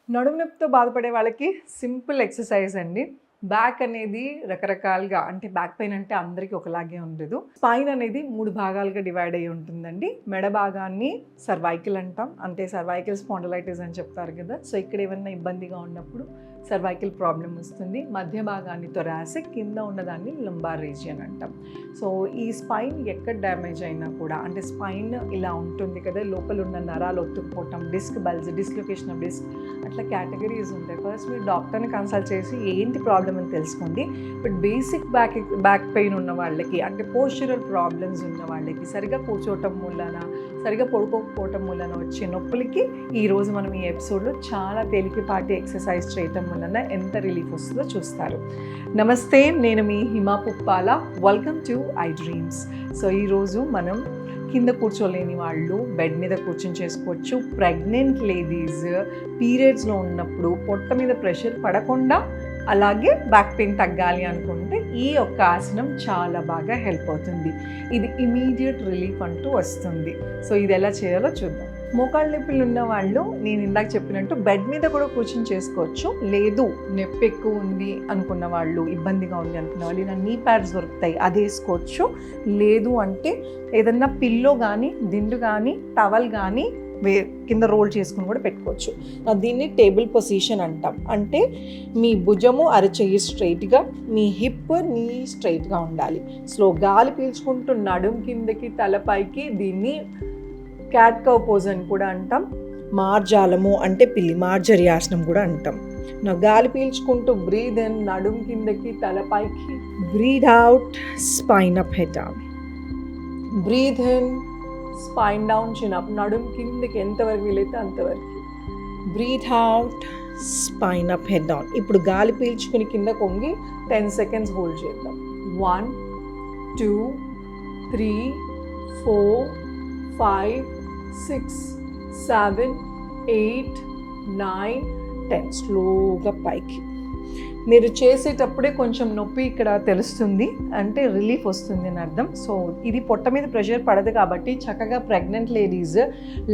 నడుము నొప్పితో బాధపడే వాళ్ళకి సింపుల్ ఎక్సర్సైజ్ అండి. బ్యాక్ అనేది రకరకాలుగా, అంటే బ్యాక్ పెయిన్ అంటే అందరికీ ఒకలాగే ఉండదు. స్పైన్ అనేది 3 భాగాలుగా డివైడ్ అయ్యి ఉంటుందండి. మెడ భాగాన్ని సర్వైకల్ అంటాం, అంటే సర్వైకల్ స్పాండిలైటిస్ అని చెప్తారు కదా. సో ఇక్కడ ఏమన్నా ఇబ్బందిగా ఉన్నప్పుడు సర్వైకల్ ప్రాబ్లం వస్తుంది. మధ్య భాగాన్ని థొరాసిక్, కింద ఉన్నదాన్ని లంబార్ రీజియన్ అంటాం. సో ఈ స్పైన్ ఎక్కడ డ్యామేజ్ అయినా కూడా, అంటే స్పైన్ ఇలా ఉంటుంది కదా, లోపల ఉన్న నరాలు ఒత్తుకుపోవటం, disc bulge, dislocation of disc, అట్లా కేటగిరీస్ ఉంటాయి. ఫస్ట్ మీరు డాక్టర్ని కన్సల్ట్ చేసి ఏంటి ప్రాబ్లం అని తెలుసుకోండి. బట్ బేసిక్ బ్యాక్ పెయిన్ ఉన్న వాళ్ళకి, అంటే పోస్చరల్ ప్రాబ్లమ్స్ ఉన్న వాళ్ళకి, సరిగా కూర్చోవటం మూలన, సరిగా పడుకోకపోవటం మూలన వచ్చే నొప్పులకి ఈరోజు మనం ఈ ఎపిసోడ్లో చాలా తేలికపాటి ఎక్సర్సైజ్ చేయటం వలన ఎంత రిలీఫ్ వస్తుందో చూస్తారు. నమస్తే, నేను మీ Hima Puppala. Welcome to iDreams. So ఈరోజు మనం కింద కూర్చోలేని వాళ్ళు బెడ్ మీద కూర్చొని చేసుకోవచ్చు. ప్రెగ్నెంట్ లేడీస్ పీరియడ్స్లో ఉన్నప్పుడు పొట్ట మీద ప్రెషర్ పడకుండా, అలాగే బ్యాక్ పెయిన్ తగ్గాలి అనుకుంటే ఈ ఒక్క ఆసనం చాలా బాగా హెల్ప్ అవుతుంది. ఇది ఇమీడియట్ రిలీఫ్ అంటూ వస్తుంది. సో ఇది ఎలా చేయాలో చూద్దాం. మోకాళ్ళ నొప్పులు ఉన్న వాళ్ళు, నేను ఇందాక చెప్పినట్టు బెడ్ మీద కూడా కూర్చొని చేసుకోవచ్చు. లేదు నొప్పి ఎక్కువ ఉంది అనుకున్న వాళ్ళు, ఇబ్బందిగా ఉంది అనుకున్న వాళ్ళు, ఇలా నీ ప్యాడ్స్ దొరుకుతాయి, అది వేసుకోవచ్చు. లేదు అంటే ఏదన్నా పిల్లో కానీ, దిండు కానీ, టవల్ కానీ కింద రోల్ చేసుకుని కూడా పెట్టుకోవచ్చు. దీన్ని టేబుల్ పొజిషన్ అంటాం. అంటే మీ భుజము అరచెయ్యి స్ట్రైట్గా, మీ హిప్ నీ స్ట్రైట్గా ఉండాలి. స్లో గాలి పీల్చుకుంటూ నడుం కిందకి తలపైకి, దీన్ని క్యాట్ కవ్ పోజ్ అని కూడా అంటాం. మార్జాలము అంటే పిల్లి మార్జరి ఆసనం కూడా అంటాం. గాలి పీల్చుకుంటూ బ్రీద్ ఇన్, నడుం కిందకి తలపైకి, breathe out, spine up, head down. Breathe in, spine down, chin up, నడుం కిందకి ఎంతవరకు వీలైతే అంతవరకు. Breathe out, spine up, head down. ఇప్పుడు గాలి పీల్చుకుని కింద కొంగి 10 seconds హోల్డ్ చేద్దాం. 1 2 3 4 5 6 7 8 9 10. స్లోగా పైకి. మీరు చేసేటప్పుడే కొంచెం నొప్పి ఇక్కడ తెలుస్తుంది, అంటే రిలీఫ్ వస్తుంది అని అర్థం. సో ఇది పొట్ట మీద ప్రెషర్ పడదు కాబట్టి చక్కగా ప్రెగ్నెంట్ లేడీస్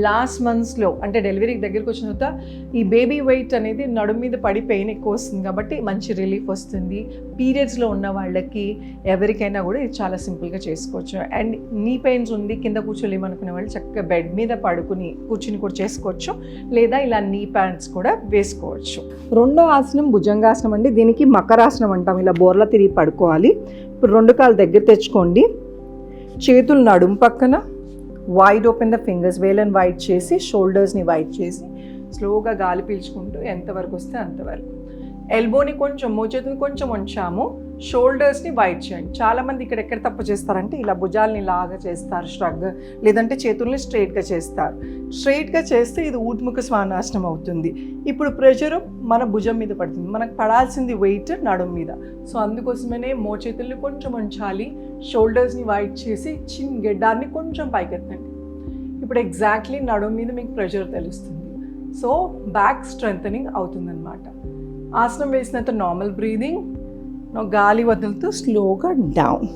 లాస్ట్ మంత్స్లో, అంటే డెలివరీకి దగ్గరికి వచ్చిన తర్వాత ఈ బేబీ వెయిట్ అనేది నడుము మీద పడి పెయిన్ ఎక్కువ వస్తుంది కాబట్టి మంచి రిలీఫ్ వస్తుంది. పీరియడ్స్లో ఉన్న వాళ్ళకి ఎవరికైనా కూడా ఇది చాలా సింపుల్గా చేసుకోవచ్చు. అండ్ నీ పెయిన్స్ ఉంది, కింద కూర్చోలేమనుకునే వాళ్ళు చక్కగా బెడ్ మీద కూర్చుని కూడా చేసుకోవచ్చు, లేదా ఇలా నీ ప్యాంట్స్ కూడా వేసుకోవచ్చు. రెండో ఆసనం భుజంగాసనం అండి. దీనికి మకరాసనం అంటాం. ఇలా బోర్లా తిరిగి పడుకోవాలి. ఇప్పుడు 2 కాళ్ళు దగ్గర తెచ్చుకోండి. చేతులు నడుము పక్కన, వైడ్ ఓపెన్ ద ఫింగర్స్, వేలను వైడ్ చేసి, షోల్డర్స్ని వైడ్ చేసి, స్లోగా గాలి పీల్చుకుంటూ ఎంతవరకు వస్తే అంతవరకు. ఎల్బోని కొంచెం, మోచేతిని కొంచెం ఉంచాము, షోల్డర్స్ని వైడ్ చేయండి. చాలామంది ఇక్కడ ఎక్కడ తప్పు చేస్తారంటే ఇలా భుజాలని లాగా చేస్తారు, స్ట్రగ్, లేదంటే చేతుల్ని స్ట్రైట్గా చేస్తారు. స్ట్రైట్గా చేస్తే ఇది ఊర్ధ్ముఖ శ్వానాసనం అవుతుంది. ఇప్పుడు ప్రెషరు మన భుజం మీద పడుతుంది, మనకు పడాల్సింది వెయిట్ నడుము మీద. సో అందుకోసమనే మోచేతుల్ని కొంచెం ఉంచాలి, షోల్డర్స్ని వైడ్ చేసి, గెడ్డాన్ని కొంచెం పైకెత్తండి. ఇప్పుడు ఎగ్జాక్ట్లీ నడుము మీద మీకు ప్రెషర్ తెలుస్తుంది. సో బ్యాక్ స్ట్రెంథనింగ్ అవుతుందన్నమాట. ఆసనం వేసినంత నార్మల్ బ్రీదింగ్, గాలి వదులుతూ స్లోగా డౌన్.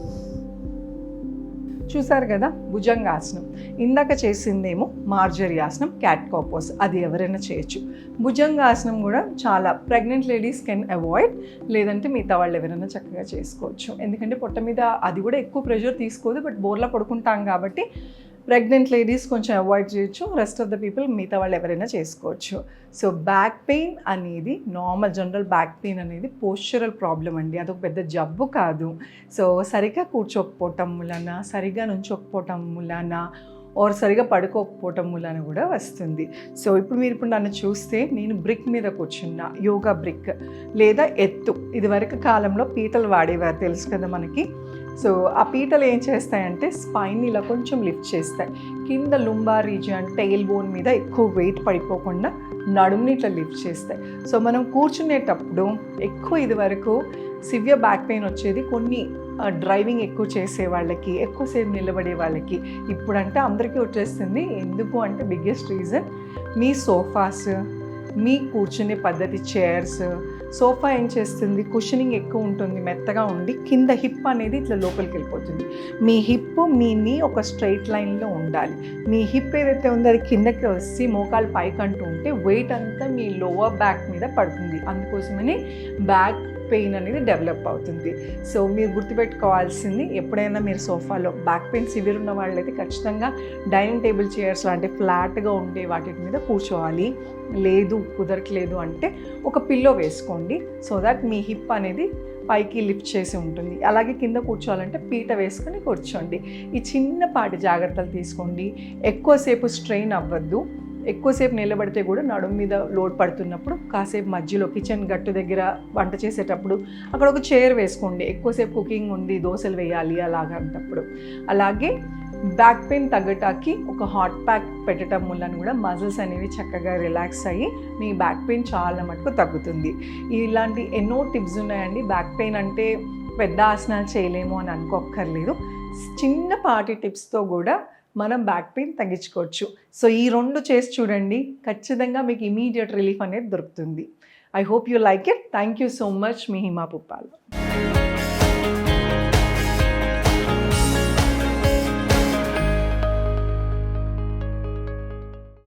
చూసారు కదా భుజంగాసనం. ఇందాక చేసిందేమో మార్జరీ ఆసనం, క్యాట్ కౌ పోజ్, అది ఎవరైనా చేయొచ్చు. భుజంగాసనం కూడా చాలా ప్రెగ్నెంట్ లేడీస్ కెన్ అవాయిడ్, లేదంటే మిగతా వాళ్ళు ఎవరైనా చక్కగా చేసుకోవచ్చు. ఎందుకంటే పొట్ట మీద అది కూడా ఎక్కువ ప్రెషర్ తీసుకోదు, బట్ బోర్లా పడుకుంటాం కాబట్టి ప్రెగ్నెంట్ లేడీస్ కొంచెం అవాయిడ్ చేయొచ్చు, రెస్ట్ ఆఫ్ ద పీపుల్ మిగతా వాళ్ళు ఎవరైనా చేసుకోవచ్చు. సో బ్యాక్ పెయిన్ అనేది నార్మల్ జనరల్ బ్యాక్ పెయిన్ అనేది పోస్చరల్ ప్రాబ్లం అండి, అదొక పెద్ద జబ్బు కాదు. సో సరిగ్గా కూర్చోకపోవటం మూలన, సరిగ్గా నుంచోకపోవటం మూలన, ఆర్ సరిగా పడుకోకపోవటం మూలన కూడా వస్తుంది. సో ఇప్పుడు నన్ను చూస్తే నేను బ్రిక్ మీద కూర్చున్నా, యోగా బ్రిక్ లేదా ఎత్తు. ఇదివరకు కాలంలో పీటలు వాడేవారు, తెలుసు కదా మనకి. సో ఆ పీటలు ఏం చేస్తాయంటే స్పైన్ ఇలా కొంచెం లిఫ్ట్ చేస్తాయి, కింద లుంబార్ రీజియన్, టెయిల్ బోన్ మీద ఎక్కువ వెయిట్ పడిపోకుండా నడుముని ఇట్లా లిఫ్ట్ చేస్తాయి. సో మనం కూర్చునేటప్పుడు ఎక్కువ ఇదివరకు సివియర్ బ్యాక్ పెయిన్ వచ్చేది కొన్ని డ్రైవింగ్ ఎక్కువ చేసే వాళ్ళకి, ఎక్కువసేపు నిలబడే వాళ్ళకి. ఇప్పుడంటే అందరికీ వచ్చేస్తుంది. ఎందుకు అంటే బిగ్గెస్ట్ రీజన్ మీ సోఫాస్, మీ కూర్చునే పద్ధతి, చైర్స్, సోఫా ఏం చేస్తుంది, కుషనింగ్ ఎక్కువ ఉంటుంది, మెత్తగా ఉండి కింద హిప్ అనేది ఇట్లా లోపలికి వెళ్ళిపోతుంది. మీ హిప్ మీ నీ ఒక స్ట్రైట్ లైన్లో ఉండాలి. మీ హిప్ ఏదైతే ఉందో అది కిందకి వచ్చి మోకాలు పైకి అంటూ ఉంటే వెయిట్ అంతా మీ లోవర్ బ్యాక్ మీద పడుతుంది. అందుకోసమని బ్యాక్ పెయిన్ అనేది డెవలప్ అవుతుంది. సో మీరు గుర్తుపెట్టుకోవాల్సింది, ఎప్పుడైనా మీరు సోఫాలో బ్యాక్ పెయిన్ సివియర్ ఉన్న వాళ్ళైతే ఖచ్చితంగా డైనింగ్ టేబుల్ చైర్స్ లాంటి ఫ్లాట్గా ఉండే వాటి మీద కూర్చోవాలి. లేదు కుదరట్లేదు అంటే ఒక పిల్లో వేసుకోండి. సో దట్ మీ హిప్ అనేది పైకి లిఫ్ట్ చేసి ఉంటుంది. అలాగే కింద కూర్చోవాలంటే పీట వేసుకొని కూర్చోండి. ఈ చిన్నపాటి జాగ్రత్తలు తీసుకోండి. ఎక్కువసేపు స్ట్రెయిన్ అవ్వద్దు. ఎక్కువసేపు నిలబడితే కూడా నడుము మీద లోడ్ పడుతున్నప్పుడు కాసేపు మధ్యలో కిచెన్ గట్టు దగ్గర వంట చేసేటప్పుడు అక్కడ ఒక చైర్ వేసుకోండి. ఎక్కువసేపు కుకింగ్ ఉంది, దోశలు వేయాలి అలాగంటప్పుడు. అలాగే బ్యాక్ పెయిన్ తగ్గటానికి ఒక హాట్ ప్యాక్ పెట్టడం వల్ల కూడా మజిల్స్ అనేవి చక్కగా రిలాక్స్ అయ్యి మీ బ్యాక్ పెయిన్ చాలా మటుకు తగ్గుతుంది. ఇలాంటి ఎన్నో టిప్స్ ఉన్నాయండి. బ్యాక్ పెయిన్ అంటే పెద్ద ఆసనాలు చేయలేము అని అనుకోక్కర్లేదు. చిన్నపాటి టిప్స్తో కూడా మనం బ్యాక్ పెయిన్ తగ్గించుకోవచ్చు. సో ఈ 2 చేసి చూడండి, ఖచ్చితంగా మీకు ఇమీడియట్ రిలీఫ్ అనేది దొరుకుతుంది. I hope you like it. Thank you so much. Me Hima Puppala.